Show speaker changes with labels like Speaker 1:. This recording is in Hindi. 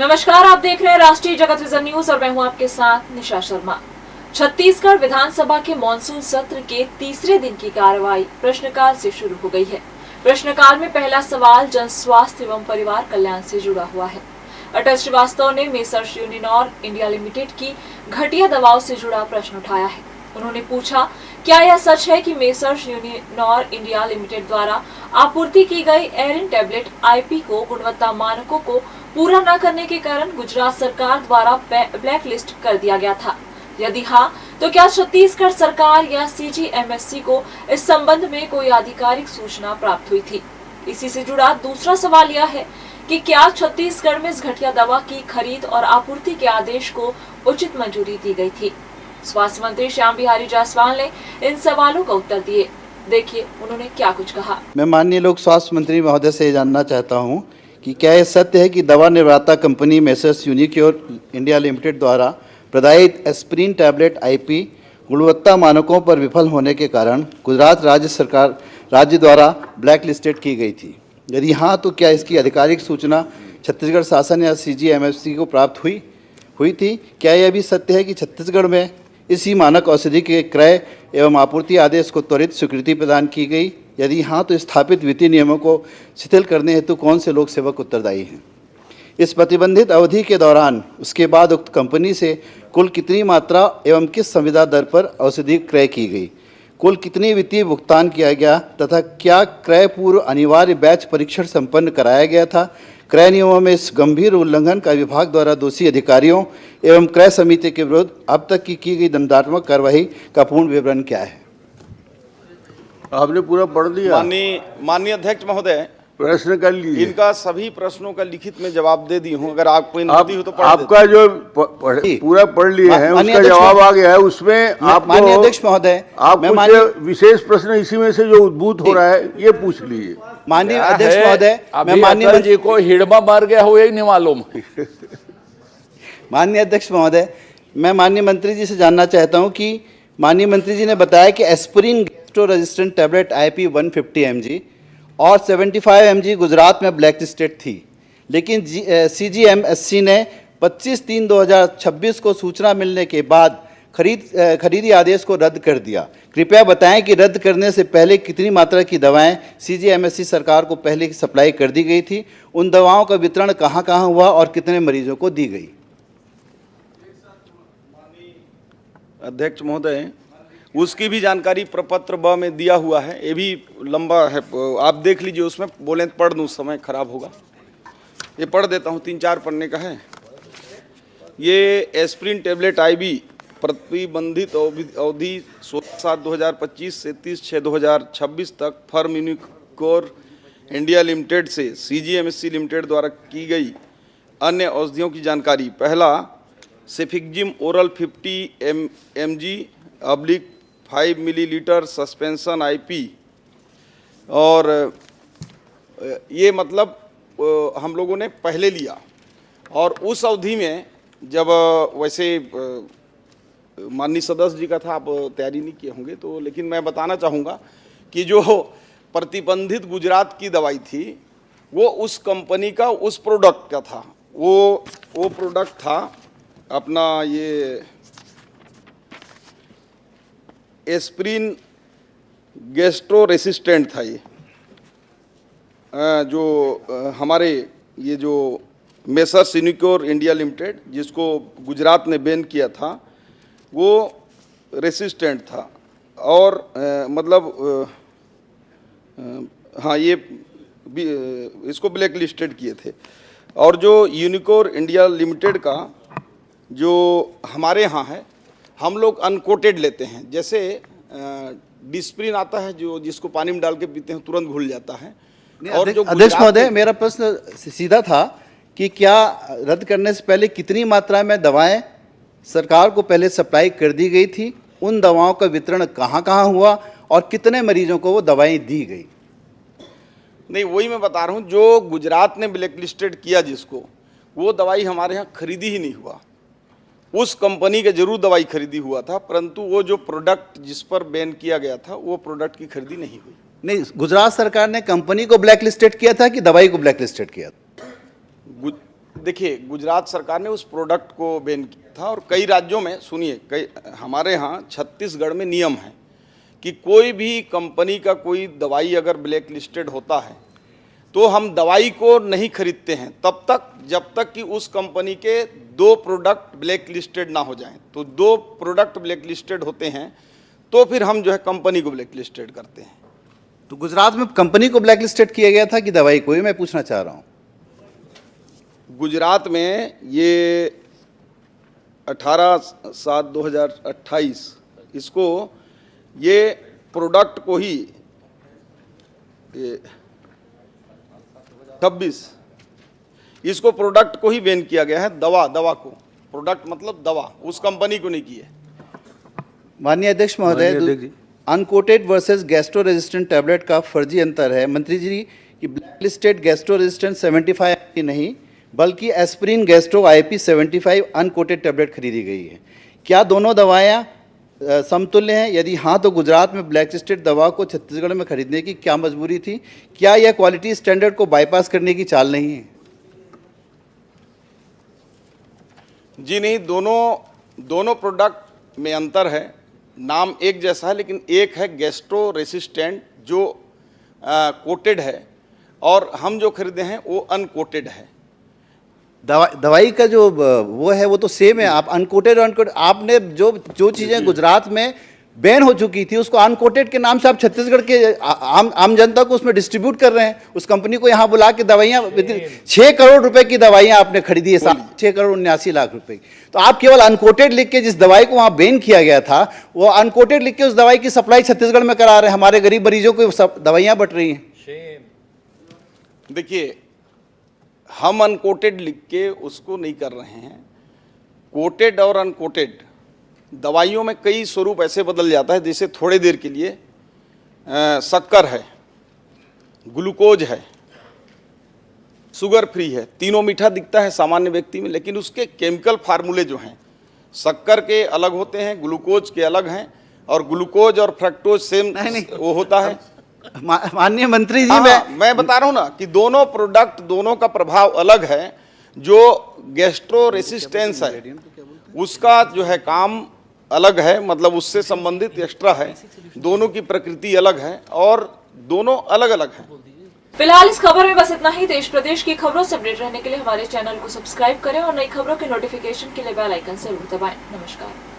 Speaker 1: नमस्कार, आप देख रहे हैं राष्ट्रीय जगत विजन न्यूज और मैं हूं आपके साथ निशा शर्मा। छत्तीसगढ़ विधानसभा के मॉनसून सत्र के तीसरे दिन की कार्रवाई प्रश्नकाल से शुरू हो गई है। प्रश्नकाल में पहला सवाल जन स्वास्थ्य एवं परिवार कल्याण से जुड़ा हुआ है। अटल श्रीवास्तव ने मेसर्स यूनिनॉर इंडिया लिमिटेड की घटिया दवाओं से जुड़ा प्रश्न उठाया है। उन्होंने पूछा, क्या यह सच है कि मेसर्स यूनिनॉर इंडिया लिमिटेड द्वारा आपूर्ति की गई एरिन टैबलेट आईपी को गुणवत्ता मानकों को पूरा न करने के कारण गुजरात सरकार द्वारा ब्लैक लिस्ट कर दिया गया था? यदि हाँ, तो क्या छत्तीसगढ़ सरकार या सीजीएमएससी को इस संबंध में कोई आधिकारिक सूचना प्राप्त हुई थी? इसी से जुड़ा दूसरा सवाल यह है कि क्या छत्तीसगढ़ में इस घटिया दवा की खरीद और आपूर्ति के आदेश को उचित मंजूरी दी गई थी? स्वास्थ्य मंत्री श्याम बिहारी जायसवाल ने इन सवालों का उत्तर दिए। देखिए उन्होंने क्या कुछ कहा।
Speaker 2: मैं माननीय लोक स्वास्थ्य मंत्री महोदय से जानना चाहता हूं कि क्या यह सत्य है कि दवा निर्माता company messrs Unicure India limited द्वारा प्रदायित एस्प्रिन टैबलेट आईपी गुणवत्ता मानकों पर विफल होने के कारण गुजरात राज्य द्वारा ब्लैक लिस्टेड की गई थी? यदि हाँ, तो क्या इसकी आधिकारिक सूचना छत्तीसगढ़ शासन या सीजीएमएससी को प्राप्त हुई थी? क्या यह भी सत्य है कि छत्तीसगढ़ में इसी मानक औषधि के क्रय एवं आपूर्ति आदेश को त्वरित स्वीकृति प्रदान की गई? यदि हाँ, तो स्थापित वित्तीय नियमों को शिथिल करने हेतु कौन से लोक सेवक उत्तरदायी हैं? इस प्रतिबंधित अवधि के दौरान उसके बाद उक्त कंपनी से कुल कितनी मात्रा एवं किस संविदा दर पर औषधि क्रय की गई? कुल कितनी वित्तीय भुगतान किया गया तथा क्या क्रय पूर्व अनिवार्य बैच परीक्षण संपन्न कराया गया था? क्रय नियमों में इस गंभीर उल्लंघन का विभाग द्वारा दोषी अधिकारियों एवं क्रय समिति के विरुद्ध अब तक की गई दंडात्मक कार्रवाई का पूर्ण विवरण क्या है?
Speaker 3: आपने पूरा पढ़ लिया?
Speaker 4: माननीय अध्यक्ष महोदय,
Speaker 3: प्रश्न कर लीजिए।
Speaker 4: इनका सभी प्रश्नों का लिखित में जवाब दे दी हूं। अगर आपको अनुमति हो तो पढ़
Speaker 3: आपका जो पूरा पढ़ लिए हैं उसका जवाब आ गया है। उसमें आप
Speaker 2: माननीय अध्यक्ष महोदय,
Speaker 3: आप कुछ विशेष प्रश्न इसी में से जो उद्भूत हो रहा है ये पूछ लीजिए।
Speaker 2: माननीय अध्यक्ष महोदय, मैं माननीय
Speaker 5: जी को हिड़बा मार गया हो, यही नहीं मालूम।
Speaker 2: माननीय अध्यक्ष महोदय, मैं माननीय मंत्री जी से जानना चाहता हूं कि माननीय मंत्री जी ने बताया कि aspirin gastro resistant tablet IP 150 mg और 75 mg गुजरात में ब्लैक लिस्टेड थी, लेकिन सीजीएमएससी ने 25/3/2026 को सूचना मिलने के बाद खरीदी आदेश को रद्द कर दिया। कृपया बताएं कि रद्द करने से पहले कितनी मात्रा की दवाएं सीजीएमएससी सरकार को पहले की सप्लाई कर दी गई थी? उन दवाओं का वितरण कहां-कहां हुआ और कितने मरीजों को दी गई?
Speaker 4: अध्यक्ष महोदय, उसकी भी जानकारी प्रपत्र ब में दिया हुआ है। ये भी लंबा है, आप देख लीजिए। उसमें बोले तो पढ़ दूँ, समय खराब होगा। ये पढ़ देता हूँ, 3-4 पन्ने का है। ये एस्प्रिन टैबलेट आईबी प्रतिबंधित अवधि 16/7/2025 से 30/6/2026 तक फर्म यूनिक्योर इंडिया लिमिटेड से सीजीएमएससी लिमिटेड द्वारा की गई अन्य औषधियों की जानकारी। पहला, cefixime oral 50 mg / 5 millilitre suspension IP. और ये मतलब हम लोगों ने पहले लिया और उस अवधि में जब वैसे माननीय सदस्य जी का था, आप तैयारी नहीं किए होंगे तो, लेकिन मैं बताना चाहूँगा कि जो प्रतिबंधित गुजरात की दवाई थी वो उस कंपनी का उस प्रोडक्ट का था। वो प्रोडक्ट था अपना ये एस्प्रिन गैस्ट्रो रेसिस्टेंट था। ये जो हमारे ये जो मेसर्स यूनिक्योर इंडिया लिमिटेड जिसको गुजरात ने बैन किया था वो रेसिस्टेंट था और हाँ, ये इसको ब्लैक लिस्टेड किए थे। और जो यूनिक्योर इंडिया लिमिटेड का जो हमारे यहाँ है, हम लोग अनकोटेड लेते हैं। जैसे डिस्प्रिन आता है जो जिसको पानी में डाल के पीते हैं तुरंत घुल जाता है। और जो
Speaker 2: अध्यक्ष महोदय, मेरा प्रश्न सीधा था कि क्या रद्द करने से पहले कितनी मात्रा में दवाएं सरकार को पहले सप्लाई कर दी गई थी? उन दवाओं का वितरण कहां-कहां हुआ और कितने मरीजों को वो दवाएं दी गई?
Speaker 4: नहीं, वही मैं बता रहा हूँ। जो गुजरात ने ब्लैक लिस्टेड किया जिसको, वो दवाई हमारे यहाँ खरीदी ही नहीं हुआ। उस कंपनी के जरूर दवाई खरीदी हुआ था, परंतु वो जो प्रोडक्ट जिस पर बैन किया गया था वो प्रोडक्ट की खरीदी नहीं हुई।
Speaker 2: नहीं, गुजरात सरकार ने कंपनी को ब्लैक लिस्टेड किया था कि दवाई को ब्लैक लिस्टेड किया था?
Speaker 4: देखिए, गुजरात सरकार ने उस प्रोडक्ट को बैन किया था और कई राज्यों में, सुनिए, कई हमारे यहाँ छत्तीसगढ़ में नियम है कि कोई भी कंपनी का कोई दवाई अगर ब्लैक लिस्टेड होता है तो हम दवाई को नहीं खरीदते हैं तब तक जब तक कि उस कंपनी के 2 प्रोडक्ट ब्लैक लिस्टेड ना हो जाएं। तो 2 प्रोडक्ट ब्लैक लिस्टेड होते हैं तो फिर हम जो है कंपनी को ब्लैक लिस्टेड करते हैं।
Speaker 2: तो गुजरात में कंपनी को ब्लैक लिस्टेड किया गया था कि दवाई को, ही मैं पूछना चाह रहा हूँ।
Speaker 4: गुजरात में ये 18/7/2028 इसको, ये प्रोडक्ट को ही 26 इसको प्रोडक्ट को ही बैन किया गया है। दवा को, प्रोडक्ट मतलब दवा, उस कंपनी को नहीं की है।
Speaker 2: माननीय अध्यक्ष महोदय, uncoated versus gastro resistant tablet का फर्जी अंतर है। मंत्री जी की ब्लैक लिस्टेड गैस्ट्रो रेजिस्टेंट 75 की नहीं बल्कि aspirin gastro IP 75 uncoated tablet खरीदी गई है। क्या दोनों दवाएं समतुल्य हैं? यदि हाँ तो गुजरात में ब्लैक लिस्टेड दवा को छत्तीसगढ़ में खरीदने की क्या मजबूरी थी? क्या यह क्वालिटी स्टैंडर्ड को बाईपास करने की चाल नहीं है?
Speaker 4: जी नहीं, दोनों प्रोडक्ट में अंतर है। नाम एक जैसा है लेकिन एक है गैस्ट्रो रेसिस्टेंट जो कोटेड है और हम जो खरीदे हैं वो अनकोटेड है।
Speaker 2: दवाई का जो वो है वो तो सेम है। आप अनकोटेड और अनकोटेड, आपने जो चीज़ें गुजरात में बैन हो चुकी थी उसको अनकोटेड के नाम से आप छत्तीसगढ़ के आम जनता को उसमें डिस्ट्रीब्यूट कर रहे हैं। उस कंपनी को यहाँ बुला के दवाइयाँ 6 करोड़ रुपए की दवाइयाँ आपने खरीदी है, 6 करोड़ 79 लाख रुपए की। तो आप केवल अनकोटेड लिख के जिस दवाई को वहाँ बैन किया गया था वो अनकोटेड लिख के उस दवाई की सप्लाई छत्तीसगढ़ में करा रहे हैं। हमारे गरीब मरीजों को दवाइयाँ बट रही हैं।
Speaker 4: देखिए, हम अनकोटेड लिख के उसको नहीं कर रहे हैं। कोटेड और अनकोटेड दवाइयों में कई स्वरूप ऐसे बदल जाता है, जैसे थोड़े देर के लिए शक्कर है, ग्लूकोज है, शुगर फ्री है। तीनों मीठा दिखता है सामान्य व्यक्ति में, लेकिन उसके केमिकल फार्मूले जो हैं शक्कर के अलग होते हैं, ग्लूकोज के अलग हैं, और ग्लूकोज और फ्रक्टोज सेम वो होता है।
Speaker 2: माननीय मंत्री जी,
Speaker 4: मैं बता रहा हूं ना कि दोनों प्रोडक्ट, दोनों का प्रभाव अलग है। जो गैस्ट्रो रेसिस्टेंस है उसका जो है काम अलग है, मतलब उससे संबंधित एक्स्ट्रा है। दोनों की प्रकृति अलग है और दोनों अलग अलग हैं।
Speaker 1: फिलहाल इस खबर में बस इतना ही। देश प्रदेश की खबरों से अपडेट रहने के लिए हमारे चैनल को सब्सक्राइब करें और नई खबरों के नोटिफिकेशन के लिए बेल आइकन जरूर दबाएं। नमस्कार।